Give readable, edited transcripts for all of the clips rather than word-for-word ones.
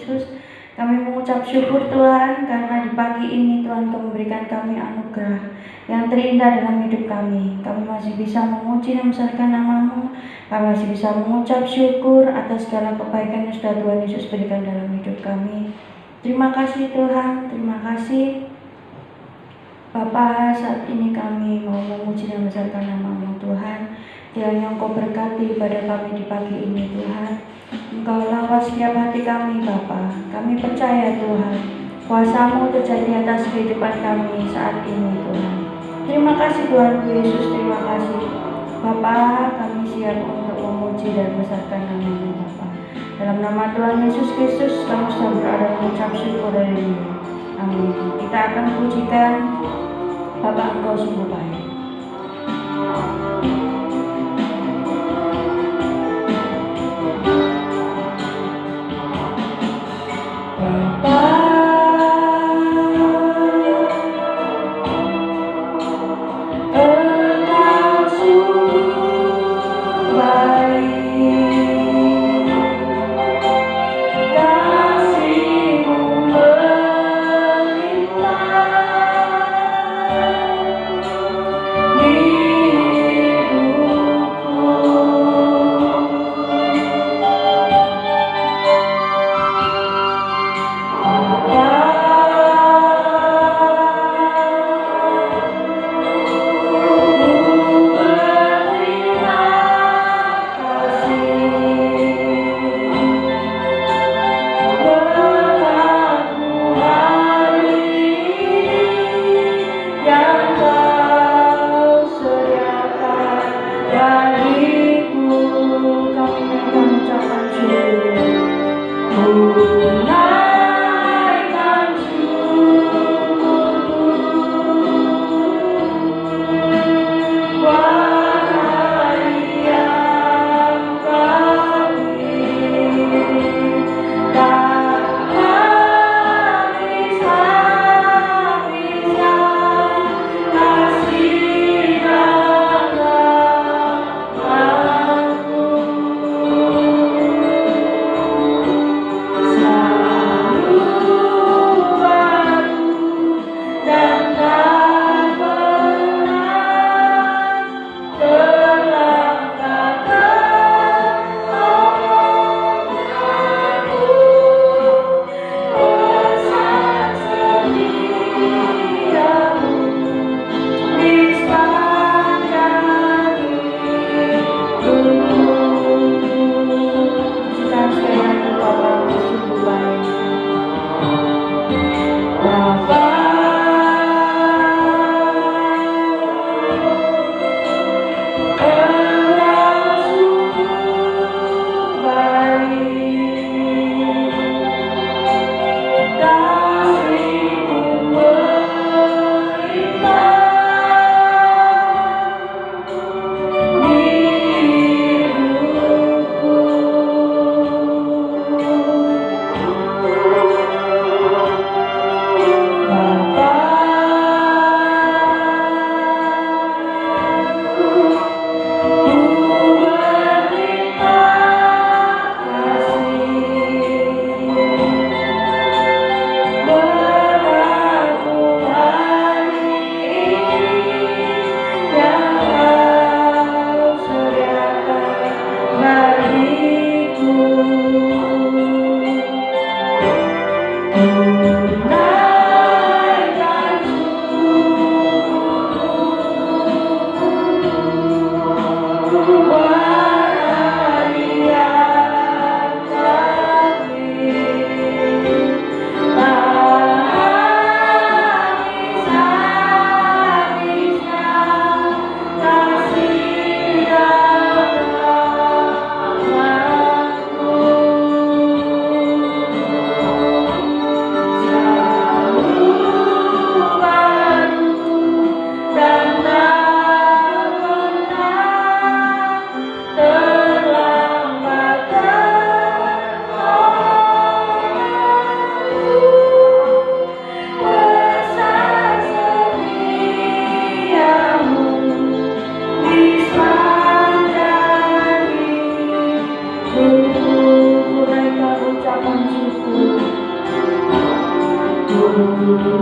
Yesus. Kami mengucap syukur Tuhan karena di pagi ini Tuhan Kau memberikan kami anugerah yang terindah dalam hidup kami. Kami masih bisa memuji dan membesarkan nama-Mu. Kami masih bisa mengucap syukur atas segala kebaikan yang sudah Tuhan Yesus berikan dalam hidup kami. Terima kasih Tuhan, terima kasih Bapa. Saat ini kami mau memuji dan membesarkan nama-Mu Tuhan. Kiranya Engkau berkati pada kami di pagi ini Tuhan. Engkau lawat setiap hati kami Bapa. Kami percaya Tuhan, kuasa-Mu terjadi atas kehidupan kami saat ini Tuhan. Terima kasih Tuhan Yesus, terima kasih Bapa. Kami siap untuk memuji dan membesarkan nama-Mu Bapa. Dalam nama Tuhan Yesus Kristus kami sudah berada mengucap syukur dari Mu. Amin. Kita akan pujikan Bapa, Engkau sungguh baik. Aku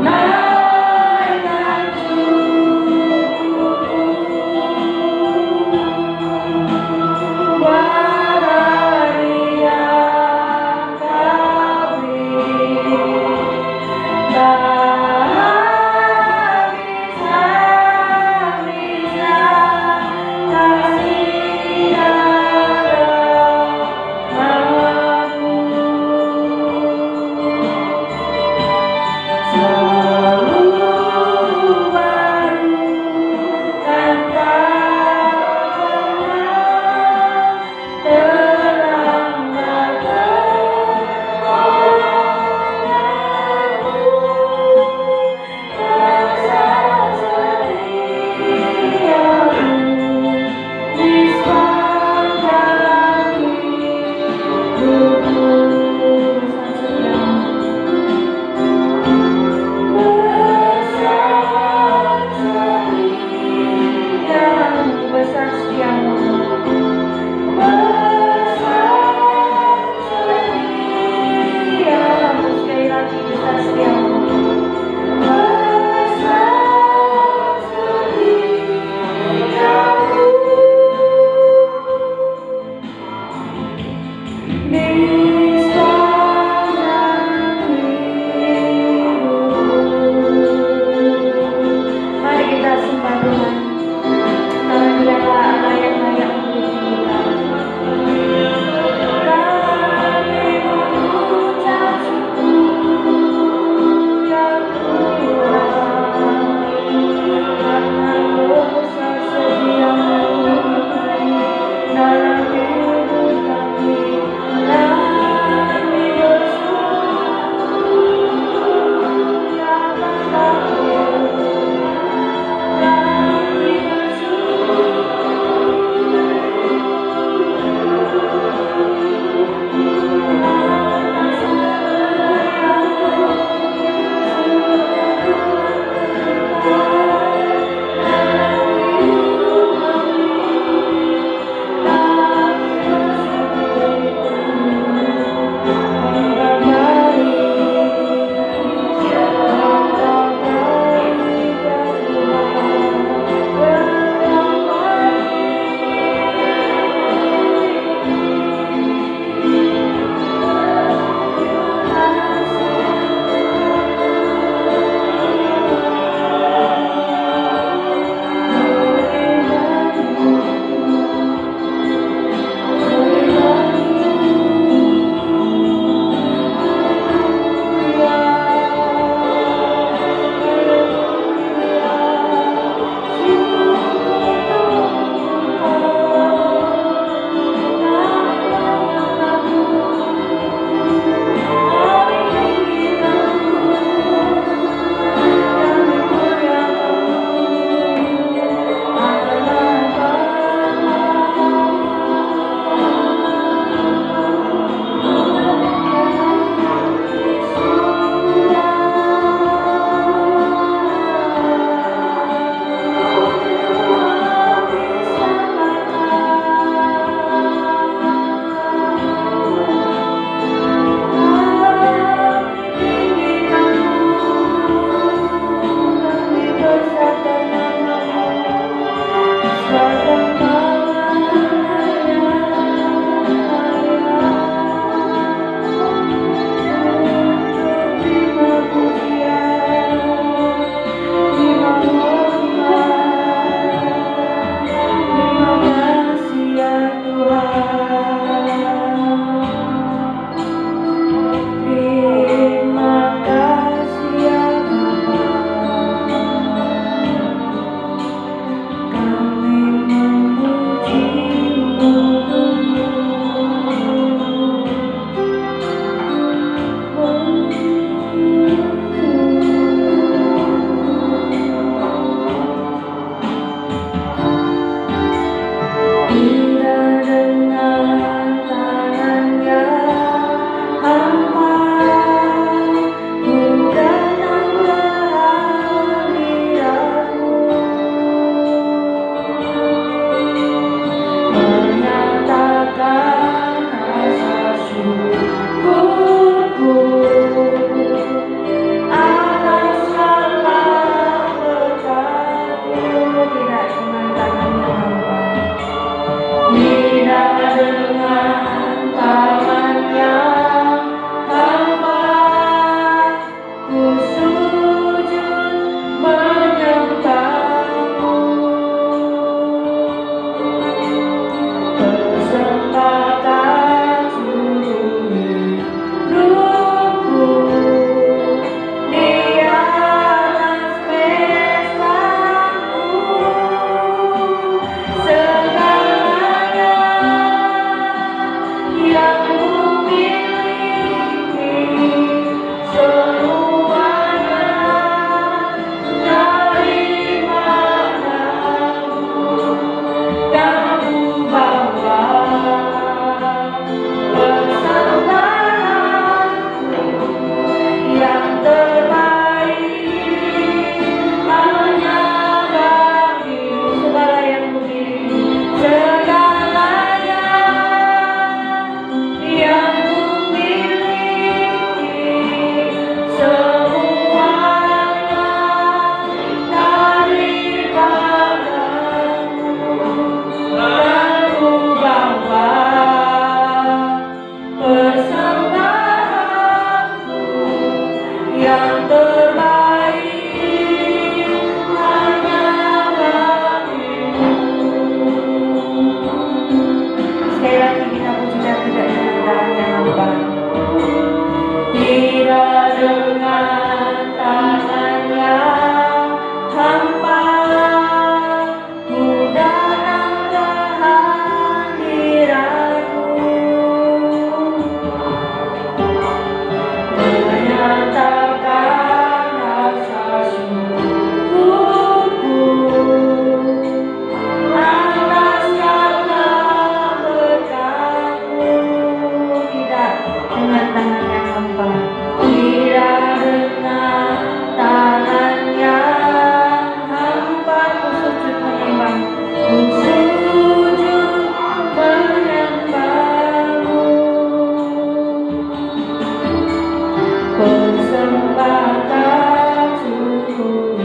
persembahkan syukur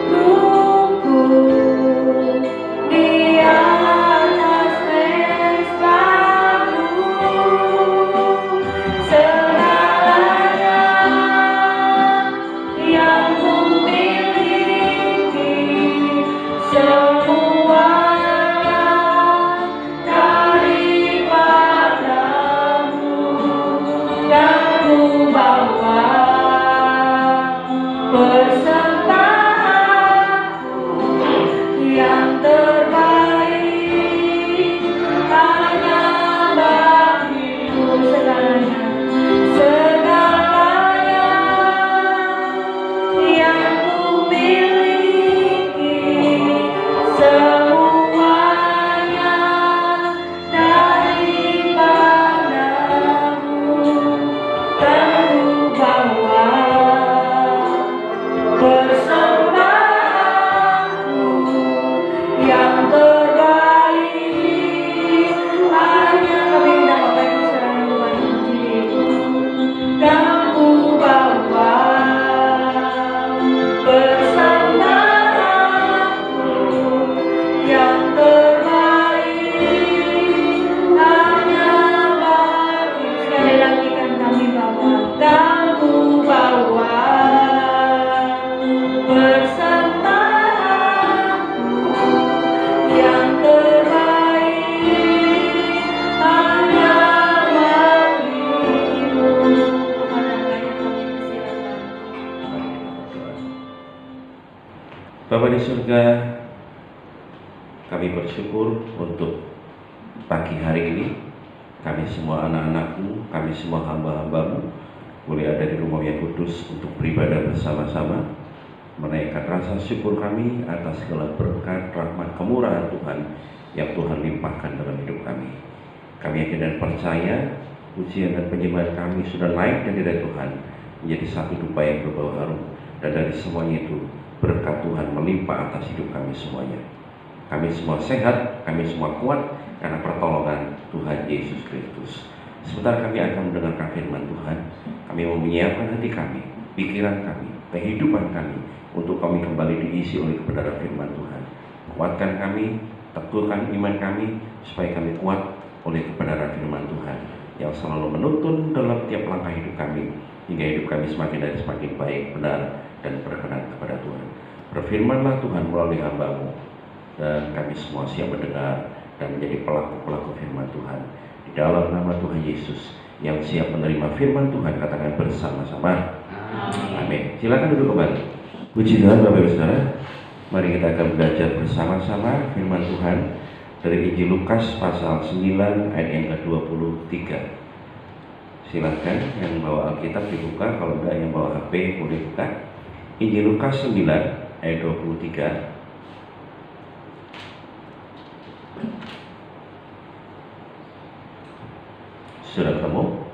hidupku di atas mesbahmu. Segalanya yang kumiliki, semuanya daripadamu, dan ku bawa persembahanku yang terbaik hanya bagimu. Segalanya, segalanya yang kumiliki, semuanya daripadamu, dan ku bawa persembahanku yang terbaik hanya. Kami undang Bapak Ibu saudara kembali berdiri, dan ku bawa persembahanku yang terbaik hanya bagi. Sekali lagi kan kami bawa, dan ku bawa persembahanku yang terbaik hanya bagimu. Kepada kami persilakan. Bapa di surga, kami bersyukur untuk pagi hari ini. Kami semua anak-anak-Mu, kami semua hamba-hamba-Mu boleh ada di rumah yang kudus untuk beribadah bersama-sama, menaikkan rasa syukur kami atas segala berkat, rahmat, kemurahan Tuhan yang Tuhan limpahkan dalam hidup kami. Kami yakin dan percaya pujian dan penyembahan kami sudah naik dari Tuhan menjadi satu dupa yang berbau harum, dan dari semuanya itu berkat Tuhan melimpah atas hidup kami semuanya. Kami semua sehat, kami semua kuat karena pertolongan Tuhan Yesus Kristus. Sebentar kami akan mendengarkan firman Tuhan. Kami mau menyiapkan hati kami, pikiran kami, kehidupan kami untuk kami kembali diisi oleh kebenaran firman Tuhan. Kuatkan kami, teguhkan iman kami supaya kami kuat oleh kebenaran firman Tuhan yang selalu menuntun dalam tiap langkah hidup kami, hingga hidup kami semakin dan semakin baik, benar, dan berkenan kepada Tuhan. Berfirmanlah Tuhan melalui hamba-Mu, dan kami semua siap mendengar dan menjadi pelaku-pelaku firman Tuhan. Di dalam nama Tuhan Yesus yang siap menerima firman Tuhan, katakan bersama-sama. Amin. Silakan duduk kembali. Puji Tuhan Bapak Ibu Saudara. Mari kita akan belajar bersama-sama firman Tuhan dari Injil Lukas pasal 9 ayat yang ke-23. Silakan yang bawa Alkitab dibuka, kalau enggak yang bawa HP boleh buka. Injil Lukas 9 ayat 23. Sudah ketemu?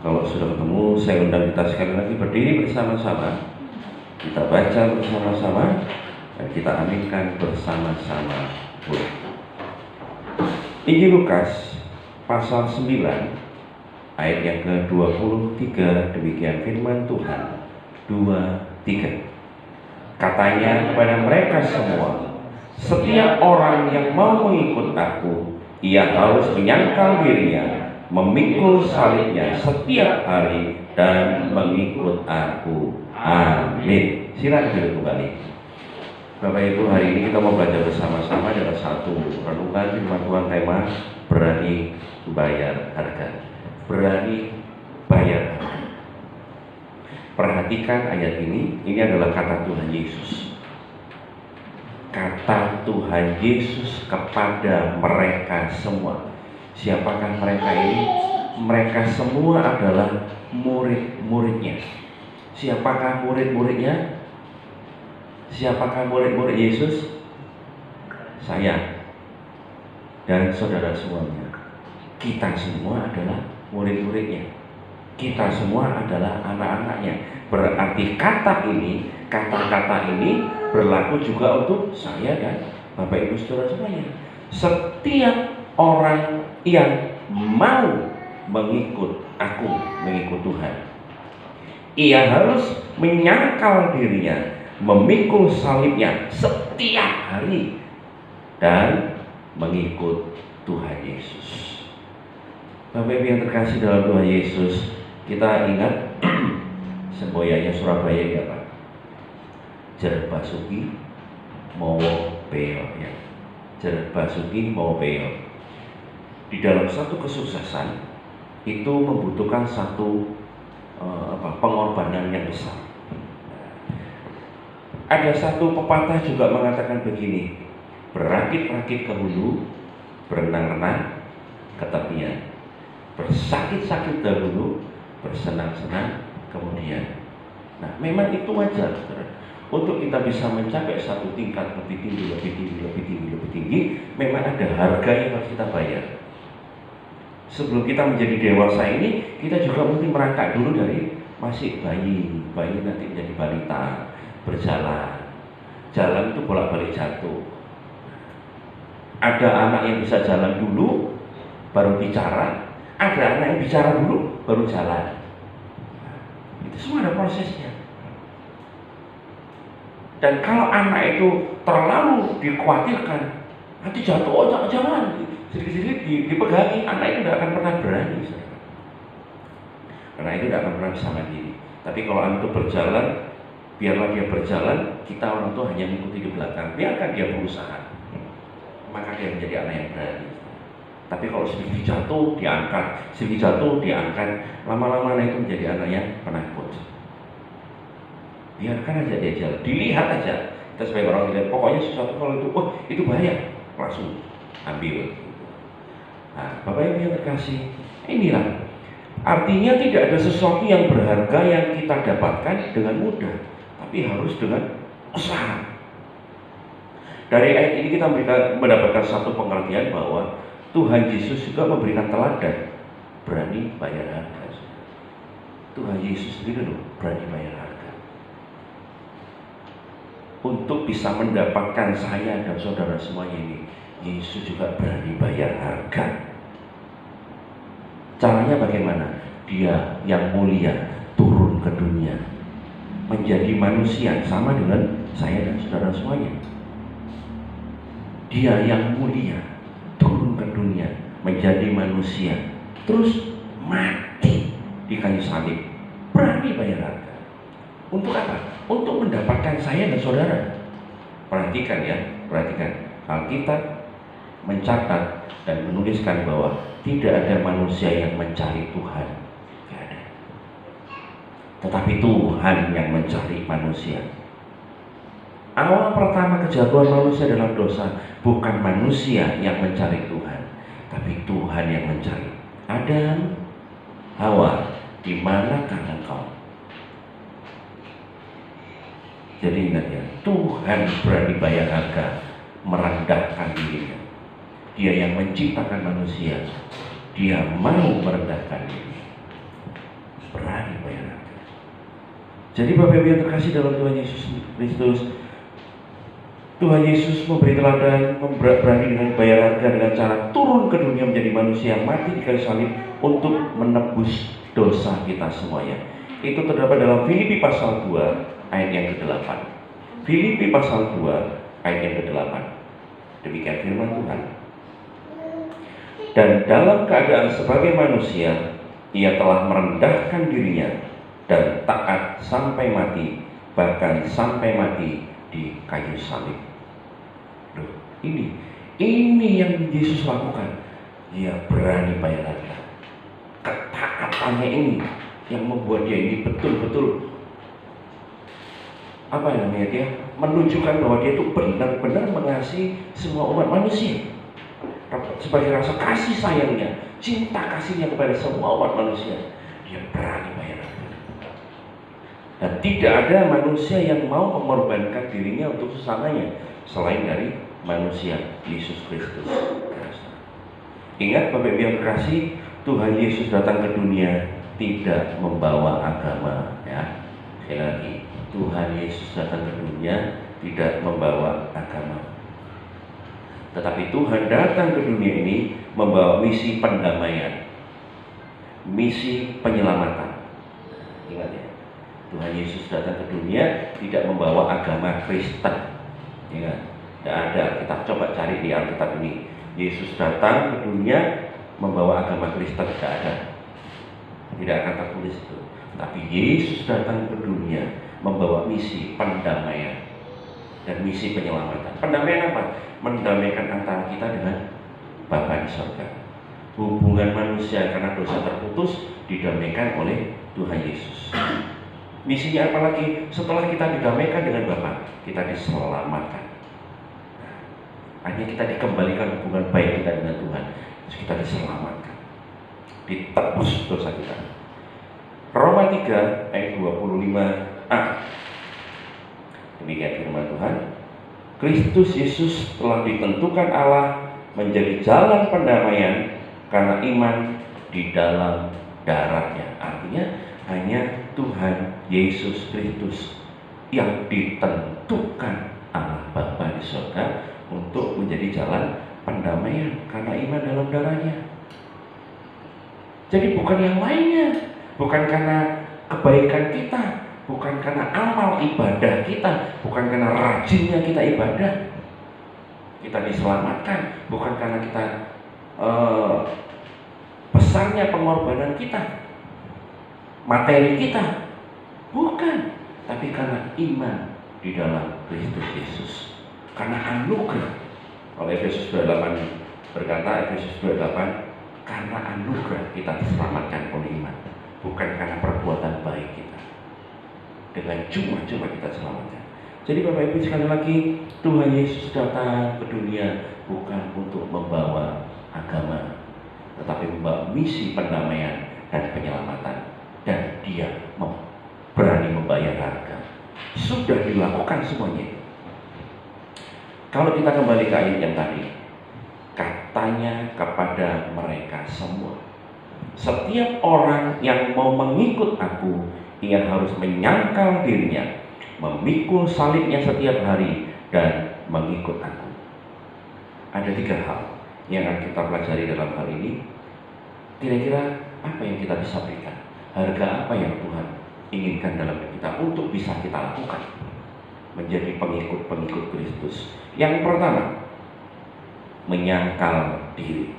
Kalau sudah ketemu, saya undang kita sekali lagi berdiri bersama-sama. Kita baca bersama-sama dan kita aminkan bersama-sama. Injil Lukas pasal 9 ayat yang ke-23, demikian firman Tuhan. 2-3. Katanya kepada mereka semua, setiap orang yang mau mengikut aku, ia harus menyangkal dirinya, memikul salibnya setiap hari, dan mengikut aku. Amin. Silakan duduk kembali. Bapak Ibu, hari ini kita mau belajar bersama-sama dalam satu renungan firman Tuhan, tema berani bayar harga. Berani bayar harga. Perhatikan ayat ini adalah kata Tuhan Yesus. Kata Tuhan Yesus kepada mereka semua. Siapakah mereka ini? Mereka semua adalah murid-muridnya. Siapakah murid-muridnya? Siapakah murid-murid Yesus? Saya dan saudara semuanya. Kita semua adalah murid-muridnya. Kita semua adalah anak-anaknya. Berarti kata-kata ini berlaku juga untuk saya dan Bapak Ibu saudara semuanya. Setiap orang yang mau mengikut aku, mengikut Tuhan, Ia harus menyangkal dirinya, memikul salibnya setiap hari, dan mengikut Tuhan Yesus. Bapak Ibu yang terkasih dalam Tuhan Yesus, kita ingat semboyannya Surabaya ya Pak, Jer Basuki Mowo Beo ya. Jer Basuki Mowo Beo. Di dalam satu kesuksesan itu membutuhkan satu pengorbanan yang besar. Ada satu pepatah juga mengatakan begini, berakit-rakit ke hulu, berenang-renang ke tepian, bersakit-sakit dahulu, bersenang-senang kemudian. Nah, memang itu wajar, saudara. Untuk kita bisa mencapai satu tingkat lebih tinggi, memang ada harga yang harus kita bayar. Sebelum kita menjadi dewasa ini, kita juga mungkin merangkak dulu dari masih bayi nanti menjadi balita, berjalan. Jalan itu bolak-balik jatuh. Ada anak yang bisa jalan dulu, baru bicara. Ada anak yang bicara dulu, baru jalan. Itu semua ada prosesnya. Dan kalau anak itu terlalu dikhawatirkan, nanti jatuh, jangan. Sedikit-sedikit dipegangi, anak itu tidak akan pernah berani. Karena itu tidak akan pernah bisa mandiri. Tapi kalau anak itu berjalan, biarlah dia berjalan, kita orang tua hanya mengikuti di belakang. Biarkan dia berusaha, maka dia menjadi anak yang berani. Tapi kalau sedikit jatuh, diangkat, lama-lama anak itu menjadi anak yang penakut. Biarkan aja dia jalan, dilihat aja. Kita sebagai orang lihat, pokoknya sesuatu kalau itu, itu bahaya, langsung ambil. Nah, Bapak Ibu yang terkasih, inilah artinya tidak ada sesuatu yang berharga yang kita dapatkan dengan mudah, tapi harus dengan usaha. Dari ayat ini kita mendapatkan satu pengertian bahwa Tuhan Yesus juga memberikan teladan berani bayar harga. Tuhan Yesus sendiri loh berani bayar harga. Untuk bisa mendapatkan saya dan saudara semuanya ini, Yesus juga berani bayar harga. Caranya bagaimana? Dia yang mulia turun ke dunia, menjadi manusia sama dengan saya dan saudara semuanya. Dia yang mulia turun ke dunia, menjadi manusia, terus mati di kayu salib, berani bayar harga. Untuk apa? Untuk mendapatkan saya dan saudara. Perhatikan ya, Alkitab mencatat dan menuliskan bahwa tidak ada manusia yang mencari Tuhan, tidak ada. Tetapi Tuhan yang mencari manusia. Awal pertama kejatuhan manusia dalam dosa, bukan manusia yang mencari Tuhan, tapi Tuhan yang mencari. Adam, Hawa, di manakah engkau? Jadi ingat ya, Tuhan berani bayar harga, merendahkan dirinya. Dia yang menciptakan manusia, dia mau merendahkan diri, berani bayar harga. Jadi Bapak Ibu yang terkasih dalam Tuhan Yesus Kristus, Tuhan Yesus memberi teladan, berani dengan bayar harga dengan cara turun ke dunia menjadi manusia, mati di kayu salib untuk menebus dosa kita semuanya. Itu terdapat dalam Filipi pasal 2 ayat yang ke-8. Filipi pasal 2 ayat yang ke-8. Demikian firman Tuhan. Dan dalam keadaan sebagai manusia, ia telah merendahkan dirinya dan taat sampai mati, bahkan sampai mati di kayu salib. Loh, ini yang Yesus lakukan. Dia berani bayar harga. Ketaatannya ini yang membuat dia ini betul-betul dia menunjukkan bahwa dia itu benar-benar mengasihi semua umat manusia. Sebagai rasa kasih sayangnya, cinta kasihnya kepada semua umat manusia, dia berani bayar harga. Dan tidak ada manusia yang mau mengorbankan dirinya untuk sesamanya selain dari manusia Yesus Kristus. Ingat Bapak Ibu yang terkasih, Tuhan Yesus datang ke dunia tidak membawa agama, ya. Sekali lagi, Tuhan Yesus datang ke dunia tidak membawa agama. Tetapi Tuhan datang ke dunia ini membawa misi pendamaian, misi penyelamatan. Ingat ya, Tuhan Yesus datang ke dunia tidak membawa agama Kristen, ya kan? Tidak ada. Kita coba cari di Alkitab ini. Yesus datang ke dunia membawa agama Kristen, tidak ada. Tidak akan tertulis itu. Tapi Yesus datang ke dunia membawa misi pendamaian dan misi penyelamatan. Pendamaian apa? Mendamaikan antara kita dengan Bapa di surga. Hubungan manusia karena dosa terputus didamaikan oleh Tuhan Yesus. Misinya apa lagi? Setelah kita didamaikan dengan Bapa, kita diselamatkan. Hanya kita dikembalikan hubungan baik kita dengan Tuhan, terus kita diselamatkan, ditebus dosa kita. Roma 3 ayat 25a. Demikian firman Tuhan. Kristus Yesus telah ditentukan Allah menjadi jalan pendamaian karena iman di dalam darahnya. Artinya hanya Tuhan Yesus Kristus yang ditentukan Allah Bapa di surga untuk menjadi jalan pendamaian karena iman dalam darahnya. Jadi bukan yang lainnya, bukan karena kebaikan kita, bukan karena amal ibadah kita, bukan karena rajinnya kita ibadah kita diselamatkan, bukan karena kita besarnya pengorbanan kita, materi kita, bukan, tapi karena iman di dalam Kristus Yesus, karena anugerah. Kalau Efesus 2:8 berkata, Efesus 2:8, karena anugerah kita diselamatkan oleh iman, bukan karena perbuatan baik kita. Dengan cuma-cuma kita selamatkan. Jadi Bapak Ibu sekali lagi, Tuhan Yesus datang ke dunia bukan untuk membawa agama, tetapi membawa misi pendamaian dan penyelamatan. Dan Dia berani membayar harga. Sudah dilakukan semuanya. Kalau kita kembali ke ayat yang tadi, katanya kepada mereka semua, setiap orang yang mau mengikut aku, ia harus menyangkal dirinya, memikul salibnya setiap hari, dan mengikut aku. Ada 3 hal yang akan kita pelajari dalam hal ini. Kira-kira apa yang kita bisa berikan? Harga apa yang Tuhan inginkan dalam hidup kita untuk bisa kita lakukan menjadi pengikut-pengikut Kristus? Yang pertama, menyangkal diri.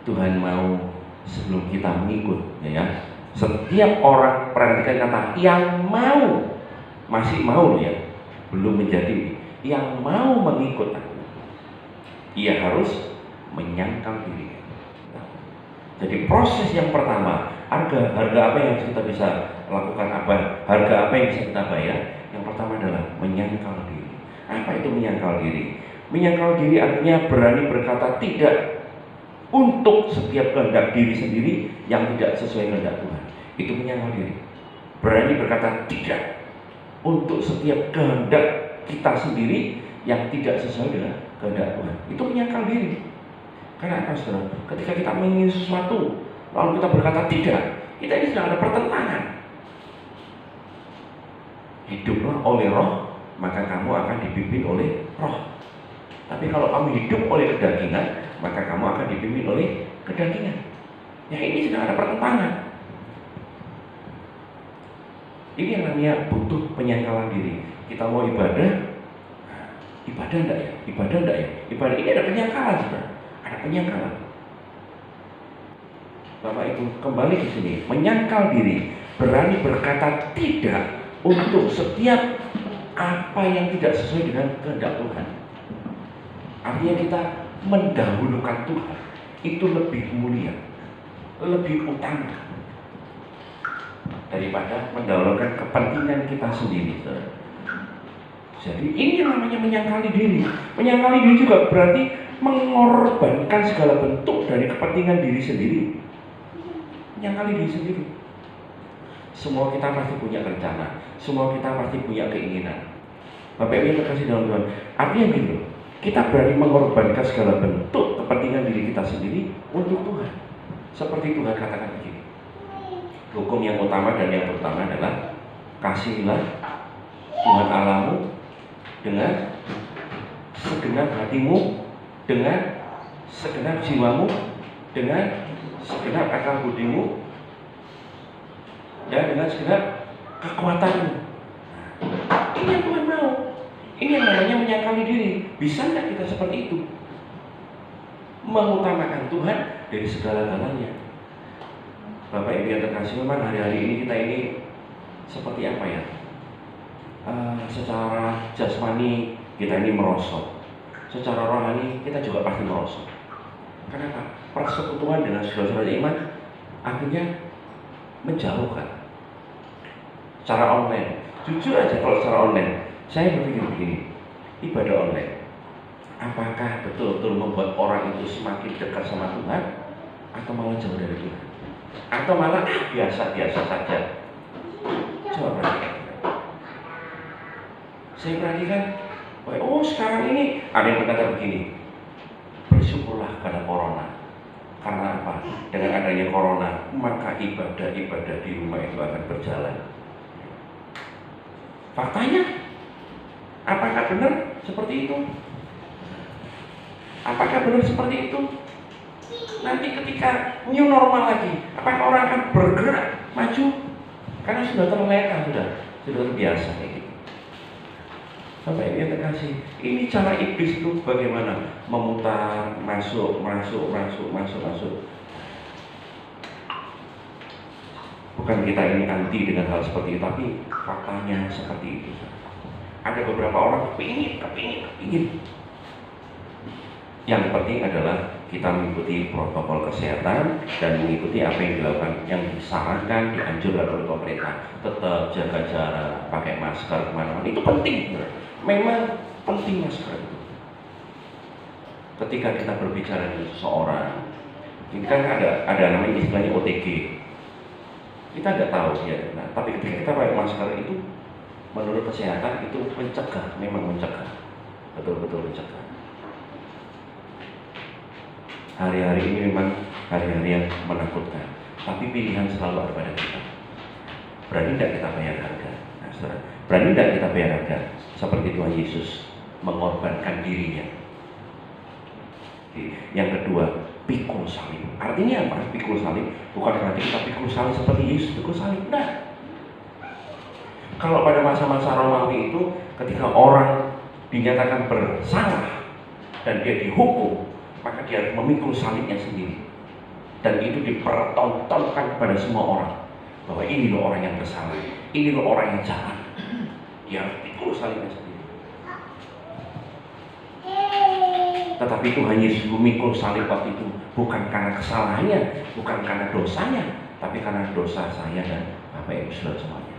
Tuhan mau sebelum kita mengikut, ya, setiap orang, perhatikan kata yang mau, masih mau ya, belum menjadi, yang mau mengikut aku, ia harus menyangkal diri. Jadi proses yang pertama, harga apa yang kita bisa lakukan, harga apa yang bisa kita bayar? Yang pertama adalah menyangkal diri. Apa itu menyangkal diri? Menyangkal diri artinya berani berkata tidak untuk setiap kehendak diri sendiri yang tidak sesuai kehendak Tuhan. Itu menyangkal diri. Berani berkata tidak untuk setiap kehendak kita sendiri yang tidak sesuai dengan kehendak Tuhan. Itu menyangkal diri. Karena apa, saudara? Ketika kita menginginkan sesuatu, lalu kita berkata tidak, kita ini sedang ada pertentangan. Hiduplah oleh roh, maka kamu akan dipimpin oleh roh. Tapi kalau kamu hidup oleh kedagingan, maka kamu akan dipimpin oleh kedagingan. Ya, ini sedang ada pertentangan. Ini yang namanya butuh penyangkalan diri. Kita mau ibadah enggak ya? Ibadah enggak ya? Ibadah ini ada penyangkalan, saudara. Ada penyangkalan. Bapak Ibu kembali ke sini, menyangkal diri, berani berkata tidak untuk setiap apa yang tidak sesuai dengan kehendak Tuhan. Artinya kita mendahulukan Tuhan, itu lebih mulia, lebih utama daripada mendahulukan kepentingan kita sendiri. Jadi ini namanya menyangkali diri. Menyangkali diri juga berarti mengorbankan segala bentuk dari kepentingan diri sendiri. Menyangkali diri sendiri. Semua kita pasti punya rencana, semua kita pasti punya keinginan. Bapak Ibu yang terkasih dalam Tuhan, artinya gitu, kita berani mengorbankan segala bentuk kepentingan diri kita sendiri untuk Tuhan. Seperti Tuhan katakan begini, hukum yang utama dan yang pertama adalah kasihilah Tuhan Allahmu dengan segenap hatimu, dengan segenap jiwamu, dengan segenap akal budimu, dan dengan segenap kekuatanmu. Ini yang Tuhan mau. Ini yang namanya menyangkali diri. Bisa nggak kita seperti itu? Mengutamakan Tuhan dari segala-galanya. Bapak Ibu yang terkasih, memang hari-hari ini kita ini seperti apa ya? Secara jasmani kita ini merosot. Secara rohani kita juga pasti merosot. Kenapa? Persekutuan dengan saudara-saudara iman akhirnya menjauhkan. Secara online, jujur aja kalau secara online, saya berpikir begini, ibadah online, apakah betul-betul membuat orang itu semakin dekat sama Tuhan, atau malah jauh dari Tuhan, atau malah biasa-biasa saja? Coba perhatikan. Saya perhatikan, oh sekarang ini ada yang berkata begini, bersyukurlah karena corona. Karena apa? Dengan adanya corona, maka ibadah-ibadah di rumah itu akan berjalan. Faktanya, apakah benar seperti itu? Apakah benar seperti itu? Nanti ketika new normal lagi, apakah orang akan bergerak maju? Karena sudah terlena, sudah terbiasa kayak gitu. Bapak Ibu yang terkasih, ini cara iblis itu bagaimana? Memutar, masuk. Bukan kita ini anti dengan hal seperti itu, tapi faktanya seperti itu. Ada beberapa orang kepingin. Yang penting adalah kita mengikuti protokol kesehatan dan mengikuti apa yang dilakukan, yang disarankan, dianjurkan oleh pemerintah. Tetap jaga jarak, pakai masker kemana-mana, itu penting. Memang penting masker itu. Ketika kita berbicara dengan seseorang, ini kan ada namanya istilahnya OTG. Kita nggak tahu ya, tapi ketika kita pakai masker itu, menurut kesehatan itu mencegah, memang mencegah, betul-betul mencegah. Hari-hari ini memang hari-hari yang menakutkan, tapi pilihan selalu ada pada kita. Berani tidak kita bayar harga? Nah, saudara, berani tidak kita bayar harga? Seperti Tuhan Yesus mengorbankan dirinya. Yang kedua, pikul salib. Artinya apa? Pikul salib bukan berarti kita pikul salib seperti Yesus pikul salib. Nah, kalau pada masa-masa Romawi itu, ketika orang dinyatakan bersalah dan dia dihukum, maka dia harus memikul salibnya sendiri. Dan itu dipertontonkan kepada semua orang bahwa ini loh orang yang bersalah, ini loh orang yang jahat. Dia harus pikul salibnya sendiri. Tetapi Tuhan Yesus memikul salib waktu itu bukan karena kesalahannya, bukan karena dosanya, tapi karena dosa saya dan Bapak Ibu saudara semuanya.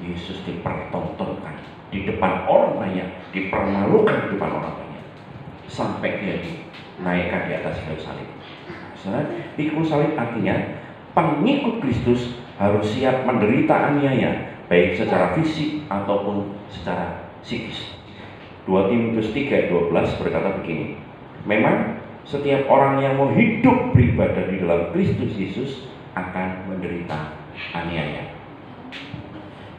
Yesus dipertontonkan di depan orang banyak, dipermalukan di depan orang banyak, sampai dia dinaikkan di atas kayu salib. Saudara, pikul salib artinya pengikut Kristus harus siap menderita aniaya, baik secara fisik ataupun secara psikis. 2 Timotius 3:12 berkata begini, memang setiap orang yang mau hidup beribadah di dalam Kristus Yesus akan menderita aniaya.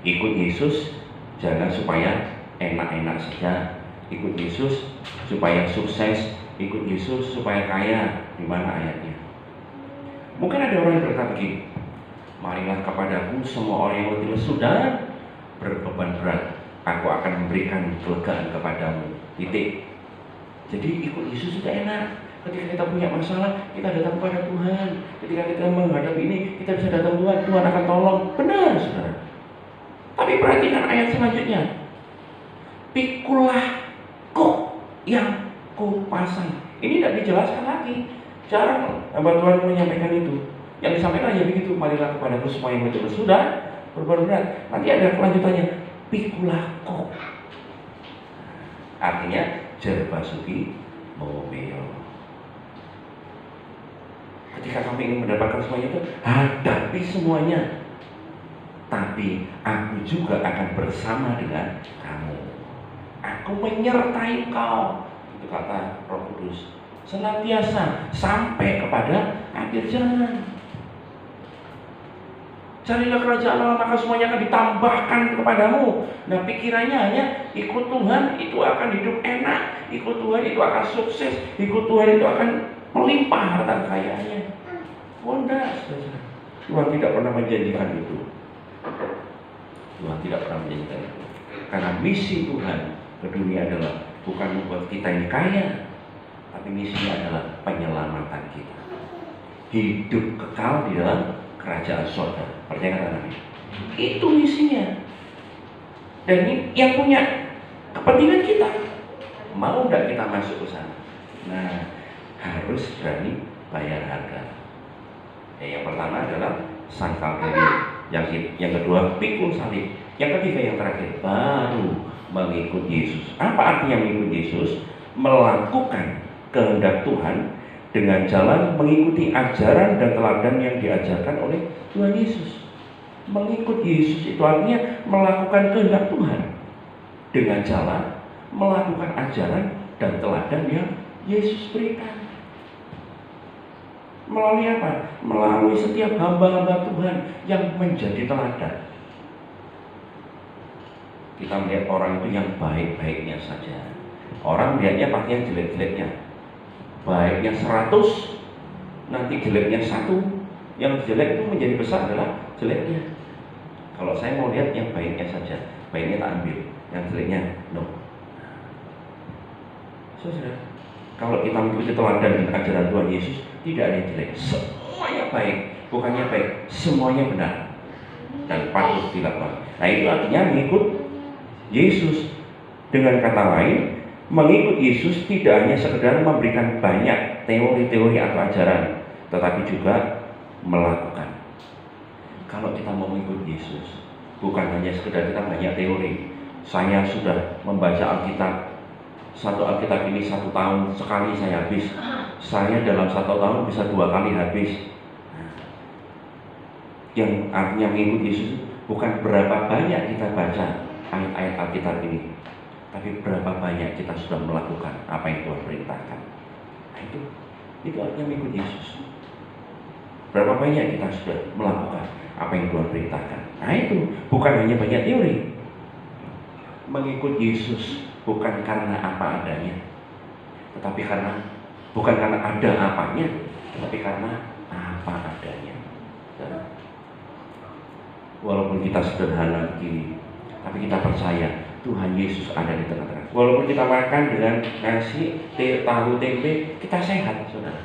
Ikut Yesus jangan supaya enak-enak saja, ikut Yesus supaya sukses, ikut Yesus supaya kaya. Di mana ayatnya? Mungkin ada orang yang berkata begini, marilah kepadaku semua orang yang letih lesu dan berbeban berat, aku akan memberikan kelegaan kepadamu. Titik. Jadi ikut Yesus sudah enak. Ketika kita punya masalah, kita datang kepada Tuhan. Ketika kita menghadapi ini, kita bisa datang Tuhan, Tuhan akan tolong. Benar, saudara. Tapi perhatikan ayat selanjutnya. Pikulah kuk yang kupasang. Ini tidak dijelaskan lagi. Jarang hamba Tuhan menyampaikan itu. Yang disampaikan hanya begitu, marilah kepadaku semua yang letih lesu dan berbeban berat. Nanti ada kelanjutannya. Pikulah kuk. Artinya jerbasuki mobil. Ketika kami ingin mendapatkan semuanya itu, hadapi semuanya. Tapi aku juga akan bersama dengan kamu. Aku menyertai kau. Itu kata Roh Kudus. Senantiasa sampai kepada akhir zaman. Carilah kerajaan Allah, maka semuanya akan ditambahkan kepadamu. Nah, pikirannya hanya ikut Tuhan itu akan hidup enak, ikut Tuhan itu akan sukses, ikut Tuhan itu akan melimpah harta kekayaannya. Wondas, Tuhan tidak pernah menjanjikan itu. Tuhan tidak pernah menjanjikan itu. Karena misi Tuhan ke dunia adalah bukan membuat kita ini kaya, tapi misinya adalah penyelamatan kita. Hidup kekal di dalam kerajaan surga. Percaya kata Nabi? Itu misinya. Dan ini yang punya kepentingan kita. Mau enggak kita masuk ke sana? Nah, harus berani bayar harga. Yang pertama adalah sangkal diri. Yang kedua, pikul salib. Yang ketiga, yang terakhir, baru mengikut Yesus. Apa artinya mengikut Yesus? Melakukan kehendak Tuhan dengan jalan mengikuti ajaran dan teladan yang diajarkan oleh Tuhan Yesus. Mengikut Yesus itu artinya melakukan kehendak Tuhan dengan jalan melakukan ajaran dan teladan yang Yesus berikan. Melalui apa? Melalui setiap hamba-hamba Tuhan yang menjadi teladan. Kita melihat orang itu yang baik-baiknya saja. Orang melihatnya pasti yang jelek-jeleknya. Baiknya 100, nanti jeleknya 1. Yang jelek itu menjadi besar adalah jeleknya. Kalau saya mau lihat yang baiknya saja, baiknya tak ambil, yang jeleknya no. Saudara, kalau kita mengikuti teladan dan ajaran Tuhan Yesus, tidak ada yang jelek, semuanya baik. Bukannya baik, semuanya benar dan patut dilakukan. Nah, itu artinya mengikut Yesus. Dengan kata lain, mengikut Yesus tidak hanya sekedar memberikan banyak teori-teori atau ajaran, tetapi juga melakukan. Kalau kita mau mengikut Yesus, bukan hanya sekedar kita banyak teori. Saya sudah membaca Alkitab, satu Alkitab ini 1 tahun sekali saya habis. Saya dalam 1 tahun bisa 2 kali habis. Yang artinya mengikut Yesus bukan berapa banyak kita baca ayat-ayat Alkitab ini, tapi berapa banyak kita sudah melakukan apa yang Tuhan perintahkan. Nah, itu artinya mengikut Yesus. Berapa banyak kita sudah melakukan apa yang Tuhan perintahkan. Nah, itu bukan hanya banyak teori. Mengikut Yesus bukan karena apa adanya, tetapi bukan karena ada apanya, tetapi karena apa adanya. Walaupun kita sederhana begini, tapi kita percaya Tuhan Yesus ada di tengah-tengah. Walaupun kita makan dengan nasi, tahu, tempe, kita sehat, saudara.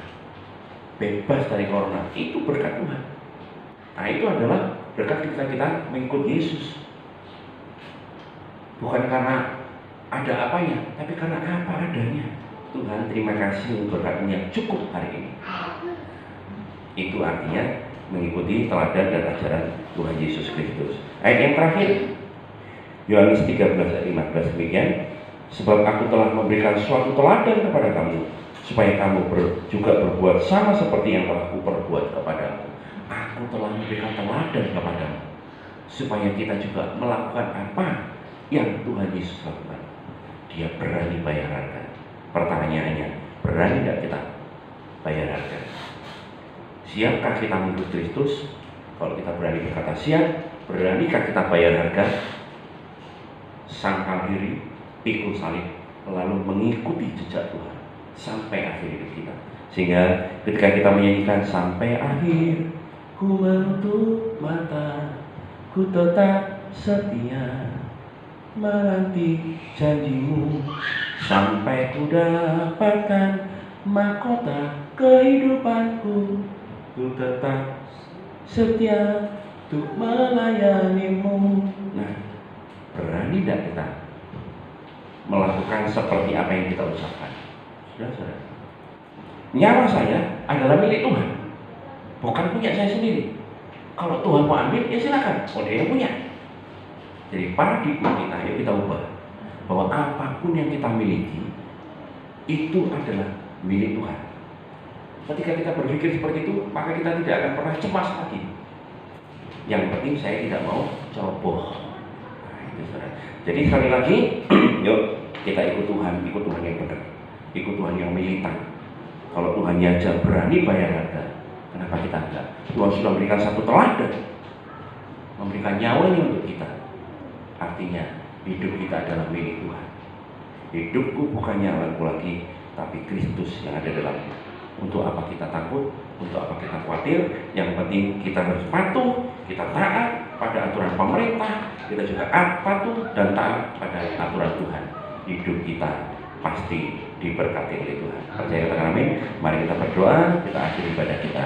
Bebas dari corona, itu berkat Tuhan. Nah, itu adalah berkat kita mengikut Yesus. Bukan karena ada apanya, tapi karena apa adanya. Tuhan, terima kasih untuk berkat-Mu yang cukup hari ini. Itu artinya mengikuti teladan dan ajaran Tuhan Yesus Kristus. Ayat yang terakhir, Yohanes 13 ayat 15 demikian. Sebab aku telah memberikan suatu teladan kepada kamu, supaya kamu juga berbuat sama seperti yang telah kuperbuat kepadamu. Aku telah memberikan teladan kepadamu, supaya kita juga melakukan apa yang Tuhan Yesus lakukan. Dia berani bayar harga. Pertanyaannya, berani tidak kita bayar harga? Siapkah kita mengikut Kristus? Kalau kita berani berkata siap, beranikah kita bayar harga? Sangkal diri, pikul salib, lalu mengikuti jejak Tuhan sampai akhir hidup kita. Sehingga ketika kita menyanyikan sampai akhir, ku menutup mata, ku tetap setia menanti janji-Mu, sampai ku dapatkan mahkota kehidupanku, ku tetap setia untuk melayani-Mu. Nah, berani tidak kita melakukan seperti apa yang kita ucapkan? Saudara, nyawa saya adalah milik Tuhan, bukan punya saya sendiri. Kalau Tuhan mau ambil, ya silakan, dia yang punya. Jadi paradigma kita, yuk kita ubah bahwa apapun yang kita miliki itu adalah milik Tuhan. Ketika kita berpikir seperti itu, maka kita tidak akan pernah cemas lagi. Yang penting saya tidak mau ceroboh. Nah, itu saudara. Jadi sekali lagi, yuk kita ikut Tuhan yang benar, ikut Tuhan yang militan. Kalau Tuhan aja berani bayar harga, kenapa kita enggak? Tuhan sudah memberikan satu teladan, memberikan nyawanya untuk kita. Artinya hidup kita adalah milik Tuhan. Hidupku bukannya aku lagi, tapi Kristus yang ada dalamku. Untuk apa kita takut? Untuk apa kita khawatir? Yang penting kita harus patuh, kita taat, pada aturan pemerintah, kita juga patuh dan taat pada aturan Tuhan. Hidup kita pasti diberkati oleh Tuhan. Percaya katakan amin. Mari kita berdoa, kita akhiri ibadah kita.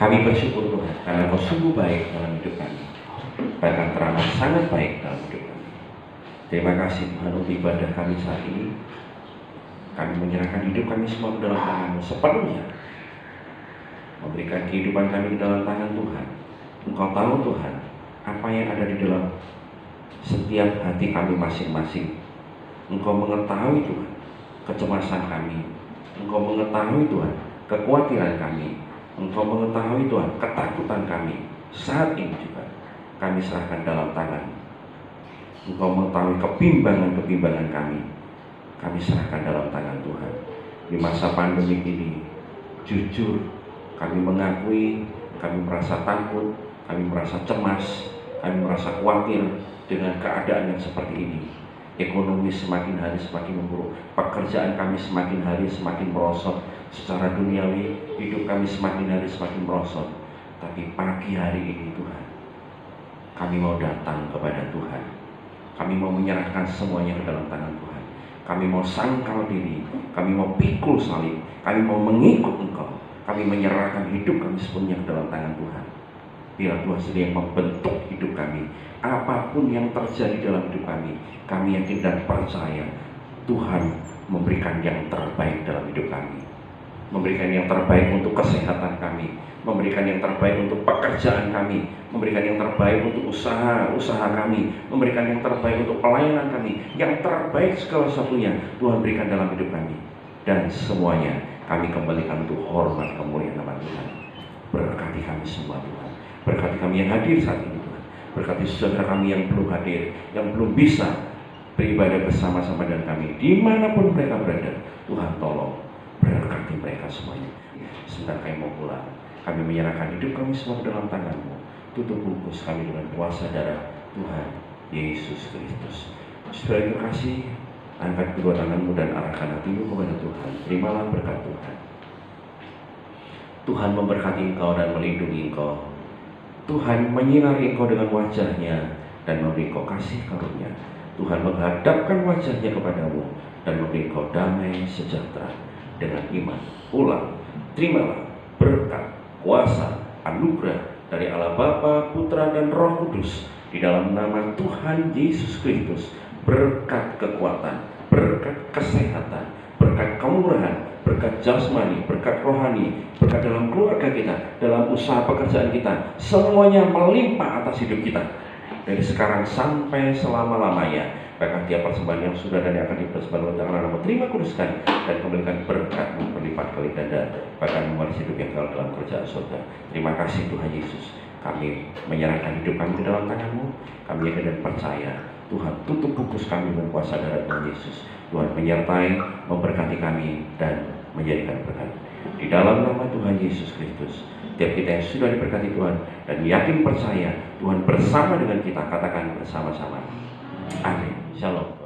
Kami bersyukur Tuhan karena Engkau sungguh baik dalam hidup kami, bahkan teramat sangat baik dalam hidup kami. Terima kasih Tuhan untuk ibadah kami saat ini. Kami menyerahkan hidup kami semua ke dalam tangan-Mu sepenuhnya, memberikan kehidupan kami ke dalam tangan Tuhan. Engkau tahu Tuhan apa yang ada di dalam setiap hati kami masing-masing. Engkau mengetahui Tuhan kecemasan kami, Engkau mengetahui Tuhan kekhawatiran kami, Engkau mengetahui Tuhan ketakutan kami. Saat ini juga kami serahkan dalam tangan. Engkau mengetahui kebimbangan-kebimbangan kami serahkan dalam tangan Tuhan. Di masa pandemi ini, jujur kami mengakui kami merasa takut, kami merasa cemas, kami merasa khawatir dengan keadaan yang seperti ini. Ekonomi semakin hari semakin memburuk, pekerjaan kami semakin hari semakin merosot, secara duniawi hidup kami semakin hari semakin merosot. Tapi pagi hari ini Tuhan, kami mau datang kepada Tuhan. Kami mau menyerahkan semuanya ke dalam tangan Tuhan. Kami mau sangkal diri, kami mau pikul salib, kami mau mengikut Engkau. Kami menyerahkan hidup kami sepenuhnya ke dalam tangan Tuhan. Biar Tuhan sendiri yang membentuk hidup kami. Apapun yang terjadi dalam hidup kami yakin dan percaya Tuhan memberikan yang terbaik dalam hidup kami. Memberikan yang terbaik untuk kesehatan kami, memberikan yang terbaik untuk pekerjaan kami, memberikan yang terbaik untuk usaha kami, memberikan yang terbaik untuk pelayanan kami. Yang terbaik segala satunya Tuhan berikan dalam hidup kami. Dan semuanya kami kembalikan untuk hormat kemuliaan nama Tuhan. Berkati kami semua Tuhan. Berkati kami yang hadir saat ini Tuhan. Berkati saudara kami yang belum hadir, yang belum bisa beribadah bersama-sama dengan kami, dimanapun mereka berada. Tuhan tolong berkati mereka semuanya. Sebentar kami mau pulang, kami menyerahkan hidup kami semua ke dalam tangan-Mu. Tutup bungkus kami dengan kuasa darah Tuhan Yesus Kristus. Saudara yang terkasih, angkat kedua tangan-Mu dan arahkan hatimu kepada Tuhan. Terimalah berkat Tuhan. Tuhan memberkati engkau dan melindungi engkau. Tuhan menyinari engkau dengan wajah-Nya dan memberi engkau kasih karunia. Tuhan menghadapkan wajah-Nya kepadamu dan memberi engkau damai sejahtera. Dengan iman, ulang, terimalah berkat, kuasa, anugerah dari Allah Bapa, Putra dan Roh Kudus di dalam nama Tuhan Yesus Kristus. Berkat kekuatan, berkat kesehatan, berkat kemurahan, berkat jasmani, berkat rohani, berkat dalam keluarga kita, dalam usaha pekerjaan kita, semuanya melimpah atas hidup kita dari sekarang sampai selama-lamanya. Bahkan tiap persembahan yang sudah dan yang akan dipersembahkan oleh tangan Allah, terima kuduskan dan kembalikan berkat-Mu berlipat kali ganda, bahkan mewaris hidup yang kekal dalam kerajaan surga. Terima kasih Tuhan Yesus. Kami menyerahkan hidup kami ke dalam tangan-Mu. Kami yakin dan percaya Tuhan tutup bungkus kami dengan kuasa darah Tuhan Yesus. Tuhan menyertai, memberkati kami dan menjadikan berkat. Di dalam nama Tuhan Yesus Kristus, tiap kita yang sudah diberkati Tuhan dan yakin percaya Tuhan bersama dengan kita, katakan bersama-sama. Amin. Shalom.